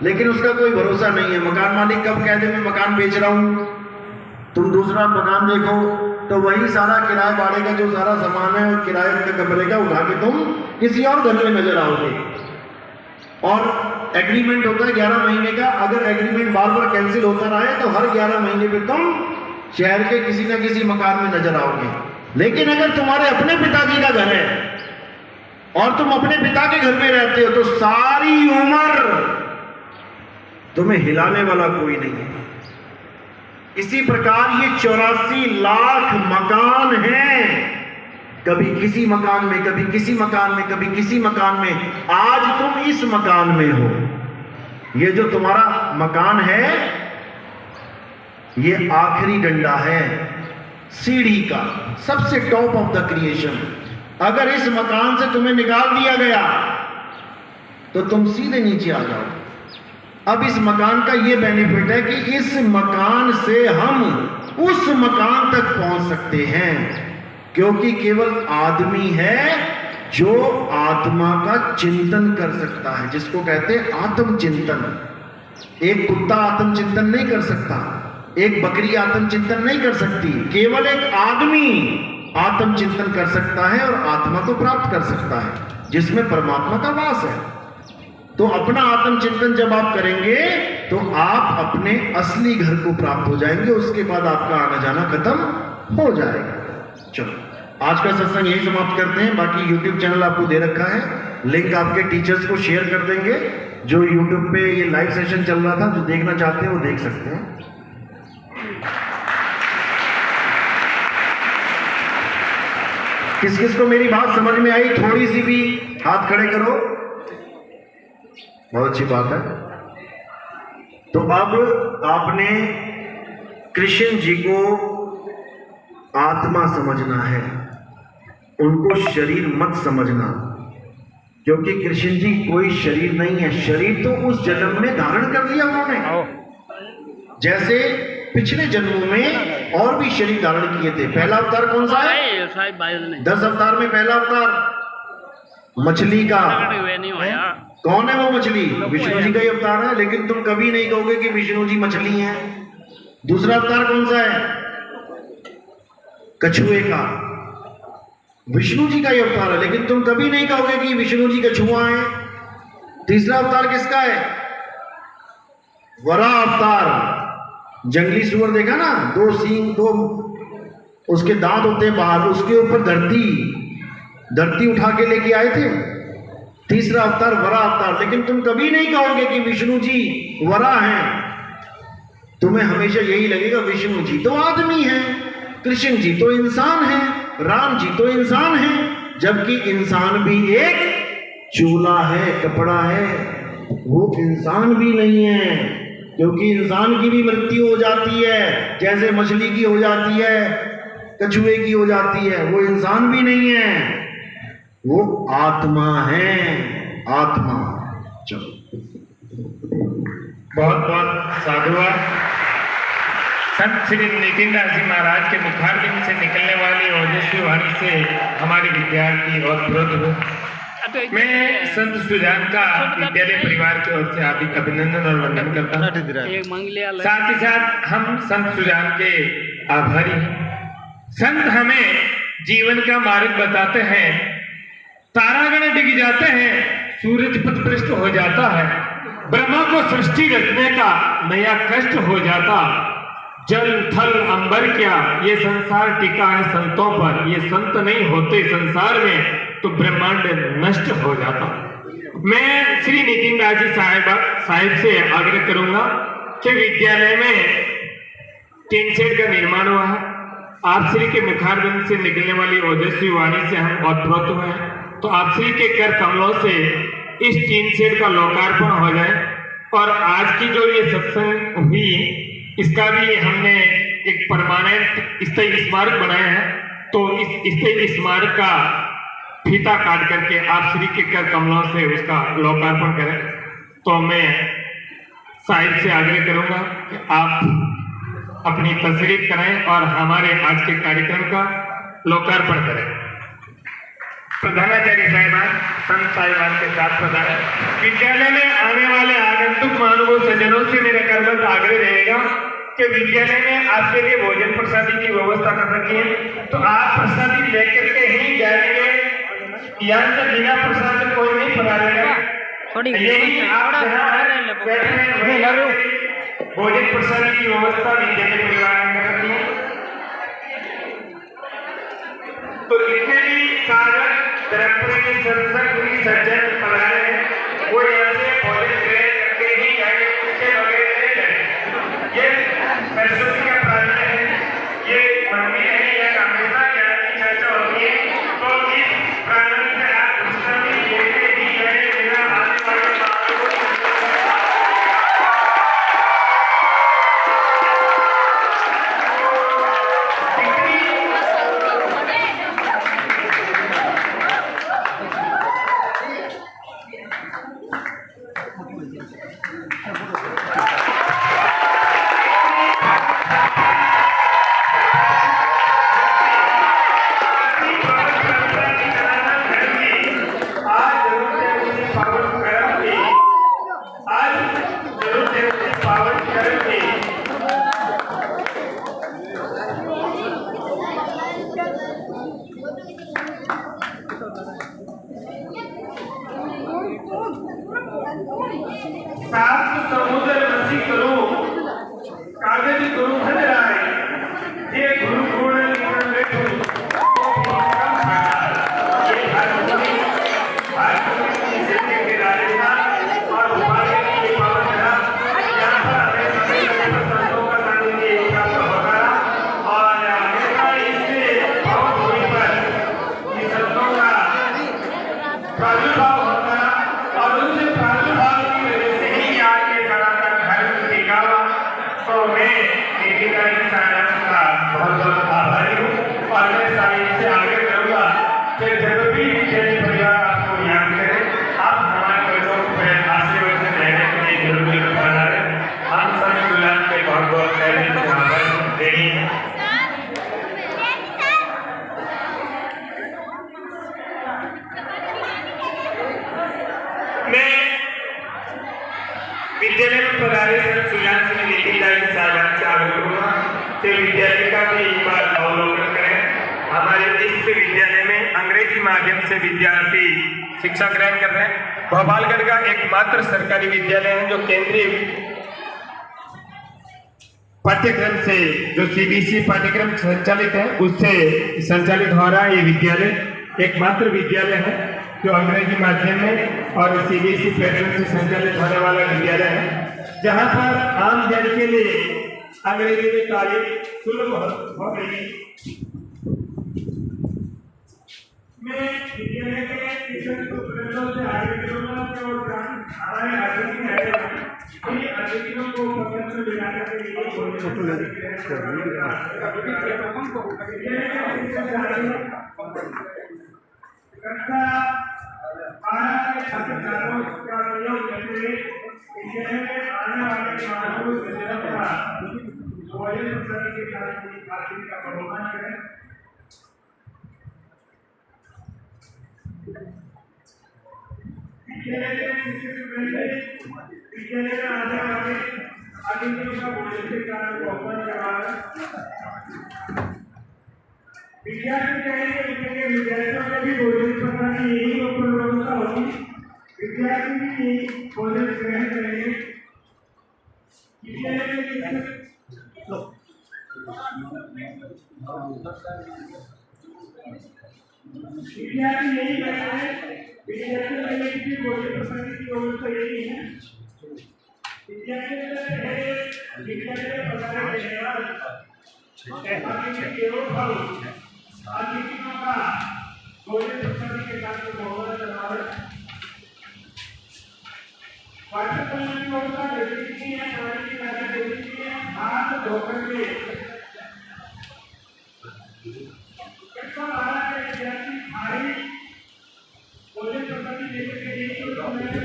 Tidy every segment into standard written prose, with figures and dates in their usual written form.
लेकिन उसका कोई भरोसा नहीं है। मकान मालिक कब कह दे मैं मकान बेच रहा हूं, तुम दूसरा मकान देखो तो वही सारा किराए भाड़े का जो सारा सामान है और किराए का कमरे का उठा के तुम किसी और घर में नजर आओगे। और एग्रीमेंट होता है 11 महीने का, अगर एग्रीमेंट बार बार कैंसिल होता रहा है तो हर 11 महीने पे तुम शहर के किसी ना किसी मकान में नजर आओगे। लेकिन अगर तुम्हारे अपने पिताजी का घर है और तुम अपने पिता के घर में रहते हो तो सारी उम्र तुम्हें हिलाने वाला कोई नहीं है। इसी प्रकार ये 84 लाख मकान हैं, कभी किसी मकान में, कभी किसी मकान में, कभी किसी मकान में। आज तुम इस मकान में हो। ये जो तुम्हारा मकान है ये आखिरी डंडा है सीढ़ी का, सबसे टॉप ऑफ द क्रिएशन। अगर इस मकान से तुम्हें निकाल दिया गया तो तुम सीधे नीचे आ जाओ। अब इस मकान का यह बेनिफिट है कि इस मकान से हम उस मकान तक पहुंच सकते हैं, क्योंकि केवल आदमी है जो आत्मा का चिंतन कर सकता है, जिसको कहते हैं आत्मचिंतन। एक कुत्ता आत्मचिंतन नहीं कर सकता, एक बकरी आत्मचिंतन नहीं कर सकती, केवल एक आदमी आत्मचिंतन कर सकता है और आत्मा को प्राप्त कर सकता है, जिसमें परमात्मा का वास है। तो अपना आत्मचिंतन जब आप करेंगे तो आप अपने असली घर को प्राप्त हो जाएंगे, उसके बाद आपका आना जाना खत्म हो जाएगा। चलो आज का सत्संग यही समाप्त करते हैं। बाकी YouTube चैनल आपको दे रखा है, लिंक आपके टीचर्स को शेयर कर देंगे। जो YouTube पे ये लाइव सेशन चल रहा था, जो देखना चाहते हैं वो देख सकते हैं। किस किस को मेरी बात समझ में आई? थोड़ी सी भी हाथ खड़े करो, बहुत अच्छी बात है। तो अब आपने कृष्ण जी को आत्मा समझना है, उनको शरीर मत समझना, क्योंकि कृष्ण जी कोई शरीर नहीं है। शरीर तो उस जन्म में धारण कर लिया उन्होंने, जैसे पिछले जन्मों में और भी शरीर धारण किए थे। पहला अवतार कौन सा है? 10 अवतार में पहला अवतार मछली का। कौन है वो मछली? विष्णु जी का ही अवतार है, लेकिन तुम कभी नहीं कहोगे कि विष्णु जी मछली हैं। दूसरा अवतार कौन सा है? कछुए का। विष्णु जी का ही अवतार है, लेकिन तुम कभी नहीं कहोगे कि विष्णु जी कछुआ है। तीसरा अवतार किसका है? वराह अवतार। जंगली सुअर देखा ना, 2 सींग, 2 उसके दांत होते हैं बाहर, उसके ऊपर धरती उठा के लेके आए थे। तीसरा अवतार वराह अवतार। लेकिन तुम कभी नहीं कहोगे कि विष्णु जी वराह हैं, तुम्हें हमेशा यही लगेगा विष्णु जी तो आदमी है, कृष्ण जी तो इंसान है, राम जी तो इंसान है। जबकि इंसान भी एक चूल्हा है, कपड़ा है, वो इंसान भी नहीं है, क्योंकि इंसान की भी मृत्यु हो जाती है, जैसे मछली की हो जाती है, कछुए की हो जाती है। वो इंसान भी नहीं है, वो आत्मा है, आत्मा। चलो बहुत बहुत साधुवाद। संत श्री नितिन दास जी महाराज के मुखारबिंद से निकलने वाली ओजस्वी वाणी से हमारे विद्यार्थी और प्रोत। मैं संत सुजान का विद्यालय परिवार की ओर से हार्दिक अभिनंदन और वंदन करता हूँ। साथ ही साथ हम संत सुजान के आभारी हैं। संत हमें जीवन का मार्ग बताते हैं। तारागण डिग जाते हैं, सूरज पथ भ्रष्ट हो जाता है, ब्रह्मा को सृष्टि रचने का नया कष्ट हो जाता। जल थल अंबर क्या ये संसार टिका है संतों पर, ये संत नहीं होते संसार में तो ब्रह्मांड नष्ट हो जाता। मैं श्री नितिन दास जी साहिब से आग्रह करूंगा कि विद्यालय में टीन शेड का निर्माण हुआ है। आप श्री के मुखारबिंद से निकलने वाली ओजस्वी वाणी से हम अवगत हुए हैं, तो आप श्री के कर कमलों से इस टीन शेड का लोकार्पण हो जाए। और आज की जो ये सत्संग हुई, इसका भी हमने एक परमानेंट स्थायी स्मारक बनाया है, तो इस स्थायी स्मारक का फीता काट करके आप श्री के कर कमलों से उसका लोकार्पण करें। तो मैं साहिब से आग्रह करूंगा कि आप अपनी तस्वीर करें और हमारे आज के कार्यक्रम का लोकार्पण करें। प्रधानाचार्य साहिबान, संत साहिबान के साथ प्रधान विद्यालय में आने वाले आगंतुक आग्रह रहेगा कि विद्यालय में आपके लिए भोजन प्रसादी की व्यवस्था कर रखी है, तो आप प्रसादी लेकर के ही जाएंगे, यहाँ से बिना प्रसाद के कोई नहीं पधारेगा। यही आप जहाँ बैठे हैं भोजन प्रसादी की व्यवस्था विद्यालय परिवार ने कर रखी है। तो जितने भी साधक धर्मप्रेमी संस्कृति सज्जन पधारे हैं वो यहाँ से भोजन ग्रहण करके ही जाएंगे, उसके बगैर नहीं जाएंगे। ये सरस्वती का प्रार्थना है, ये मंदिर है, यह हमेशा ज्ञान की चर्चा होती है। तो इस प्रार्थना से आप पुस्तक लेके ही जाएंगे बिना आने वाले बातों को। सात समुद्र रसी करो कागज गुरु हज राय, ये गुरु गुण निकल बैठो ये भारत के राजा और भारत की पावन जगह यहाँ पर हमें सभी संतों का सानिध्य प्राप्त होगा और हमेशा इससे बहुत दूरी पर ये संतों का प्रादुर्भाव होता और उनसे प्रादुर्भाव की वजह से ही आज के सनातन धर्म टिका हुआ। तो मैं निकिताई साहब का बहुत बहुत आभारी हूँ और मैं साहिब से आग्रह करूँगा कि जब भी विद्यार्थी परिवार आपको याद करे, आप हमारे बच्चों को आशीर्वाद से रहने के लिए जरूर जरूर बना रहे। हम सभी गुलाम के बहुत बहुत पहले आभार देनी है। मैं विद्यालय में पधारे संत सुजान सिंह निकिताई साहब से आग्रह करूँगा कि विद्यालय का भी एक बार अवलोकन करें। हमारे इस विद्यालय में अंग्रेजी माध्यम से विद्यार्थी शिक्षा ग्रहण कर रहे हैं। भोपालगढ़ का एकमात्र सरकारी विद्यालय है जो केंद्रीय पाठ्यक्रम से, जो सीबीएसई पाठ्यक्रम संचालित है उससे संचालित हो रहा है। ये विद्यालय एकमात्र विद्यालय है जो अंग्रेजी माध्यम में और सीबीएसई पैटर्न से संचालित होने वाला विद्यालय है, जहाँ पर आम जन के लिए अंग्रेजी में तारीफ सुलभ हो रही है। मैं विद्यालय के शिक्षक को से आगे करूँगा कि वो हमारे आगे की अतिथियों को पत्र दिलाने के लिए विद्यार्थी कहेंगे विद्यार्थियों को भी भोजन प्रसाद की यही व्यवस्था होगी। विद्यार्थी भी भोजन ग्रहण करेंगे। विद्यार्थी यही करना है, विद्यार्थियों के लिए भी भोजन प्रसाद की व्यवस्था यही है। विद्यार्थियों का भोजन प्रसादी के साथ भोजन करवाए। पाठ्यक्रम की व्यवस्था देखनी है, पानी की लागत देखनी है, हाथ धोकर के कैसा रहा है विद्यार्थी भारी भोजन प्रसादी लेकर के यही तो है।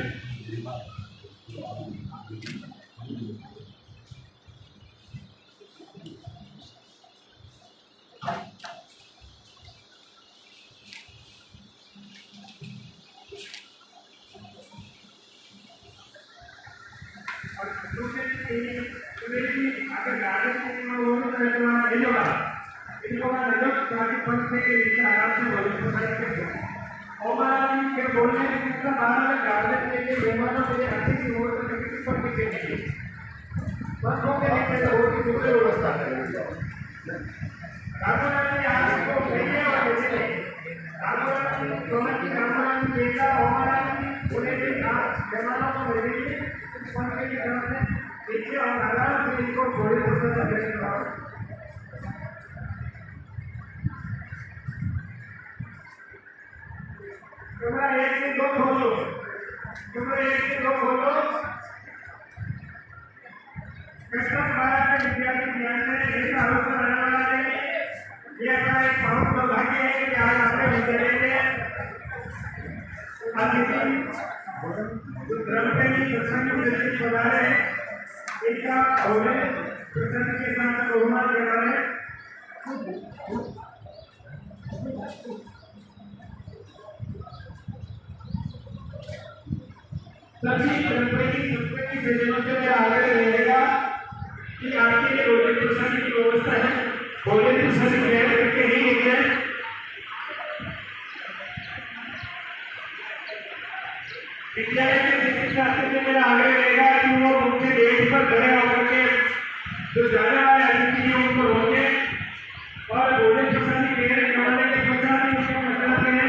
और दूसरे व्यवस्था कृष्ण महाराज के विद्यार्थी ज्ञान में एक आरोप लगाने वाला है। ये हमारा एक बहुत सौभाग्य है कि आज हमारे विद्यालय में अतिथि ब्रह्मचारी प्रसन्न दृष्टि पढ़ा रहे हैं। इनका भोजन प्रसन्न के साथ बहुमान करा रहे हैं। सभी ब्रह्मचारी संस्कृति विजयों से मैं आगे रहेगा कि आपके लिए भोजन प्रसन्न की व्यवस्था है। भोजन प्रसन्न ग्रहण करके ही निकले। विद्यालय के शिक्षक शास्त्री से मेरा आग्रह रहेगा कि वो मुख्य गेट पर खड़े होकर के जो जाने वाले अतिथि हैं उनको रोके और भोजन प्रसन्न ग्रहण करवाने के पश्चात ही उसका मसला करें।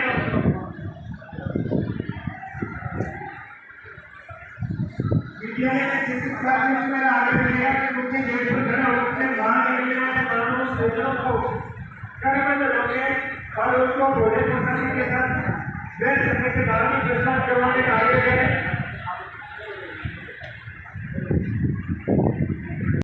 विद्यालय के शिक्षक शास्त्री से मेरा आग्रह रहेगा कि मुख्य गेट पर खड़े होकर के बाहर निकलने वाले कानून सूचनाओं को क्रमबद्ध रोके और उसको भोजन प्रसन्न के साथ व्यस्त करने के बाद ही प्रसाद करवाने का आग्रह करें।